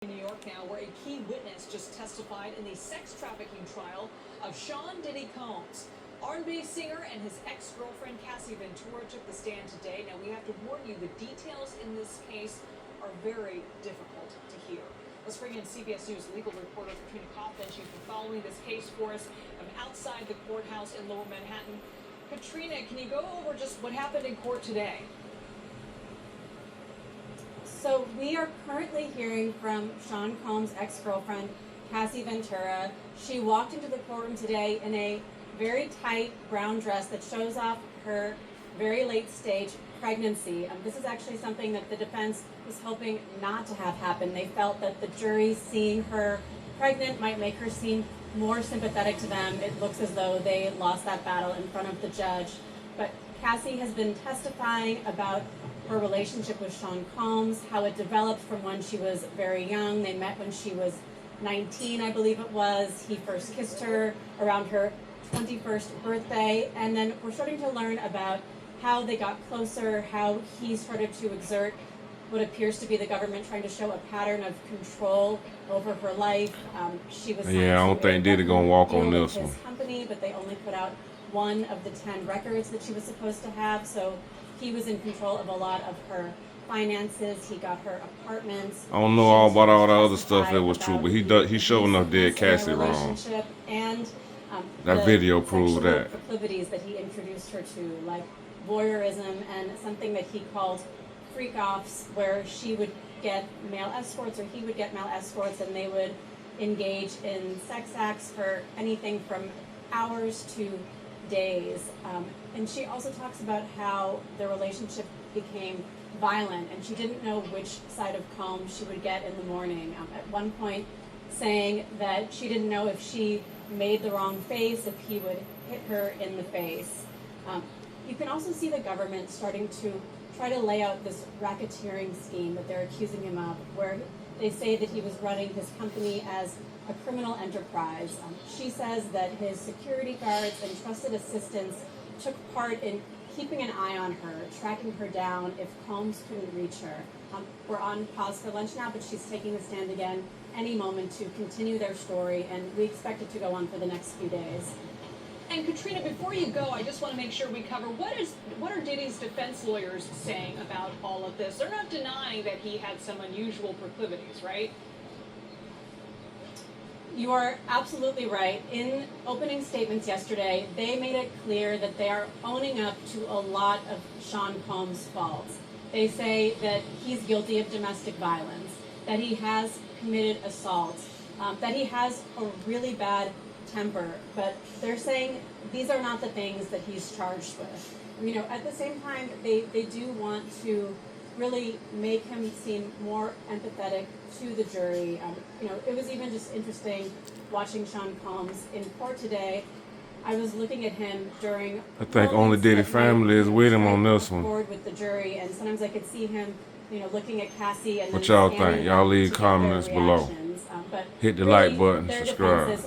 In New York now, where a key witness just testified in the sex trafficking trial of Sean Diddy Combs. R&B singer and his ex-girlfriend Cassie Ventura took the stand today. Now, we have to warn you, the details in this case are very difficult to hear. Let's bring in CBS News legal reporter Katrina Coughlin. She's been following this case for us from outside the courthouse in Lower Manhattan. Katrina, can you go over just what happened in court today? So we are currently hearing from Sean Combs' ex-girlfriend, Cassie Ventura. She walked into the courtroom today in a very tight brown dress that shows off her very late stage pregnancy. This is actually something that the defense was hoping not to have happen. They felt that the jury seeing her pregnant might make her seem more sympathetic to them. It looks as though they lost that battle in front of the judge. But Cassie has been testifying about her relationship with Sean Combs, how it developed from when she was very young. They met when she was 19, I believe it was. He first kissed her around her 21st birthday. And then we're starting to learn about how they got closer, how he started to exert what appears to be the government trying to show a pattern of control over her life. She was I don't think Diddy gonna walk on this one. Company, but they only put out one of the 10 records that she was supposed to have. So he was in control of a lot of her finances. He got her apartments. I don't know all about all the other stuff that was true, but he sure enough did Cassie wrong. And that video proved that. Proclivities that he introduced her to, like voyeurism and something that he called freak-offs, where she would get male escorts or he would get male escorts, and they would engage in sex acts for anything from hours to days. And she also talks about how the relationship became violent, and she didn't know which side of Combs she would get in the morning. At one point saying that she didn't know if she made the wrong face, if he would hit her in the face. You can also see the government starting to try to lay out this racketeering scheme that they're accusing him of, where they say that he was running his company as a criminal enterprise. She says that his security guards and trusted assistants took part in keeping an eye on her, tracking her down if Combs couldn't reach her. We're on pause for lunch now, but she's taking the stand again any moment to continue their story, and we expect it to go on for the next few days. And Katrina, before you go, I just want to make sure we cover what are Diddy's defense lawyers saying about all of this? They're not denying that he had some unusual proclivities, right? You are absolutely right. In opening statements yesterday, they made it clear that they are owning up to a lot of Sean Combs' faults. They say that he's guilty of domestic violence, that he has committed assault, that he has a really bad temper, but they're saying these are not the things that he's charged with. You know, at the same time, they do want to really make him seem more empathetic to the jury. You know, it was even just interesting watching Sean Combs in court today. I was looking at him during. I think only Diddy family is with him on this one. With the jury, and sometimes I could see him, you know, looking at Cassie and. What y'all think? Y'all leave comments below. Hit the like button, subscribe.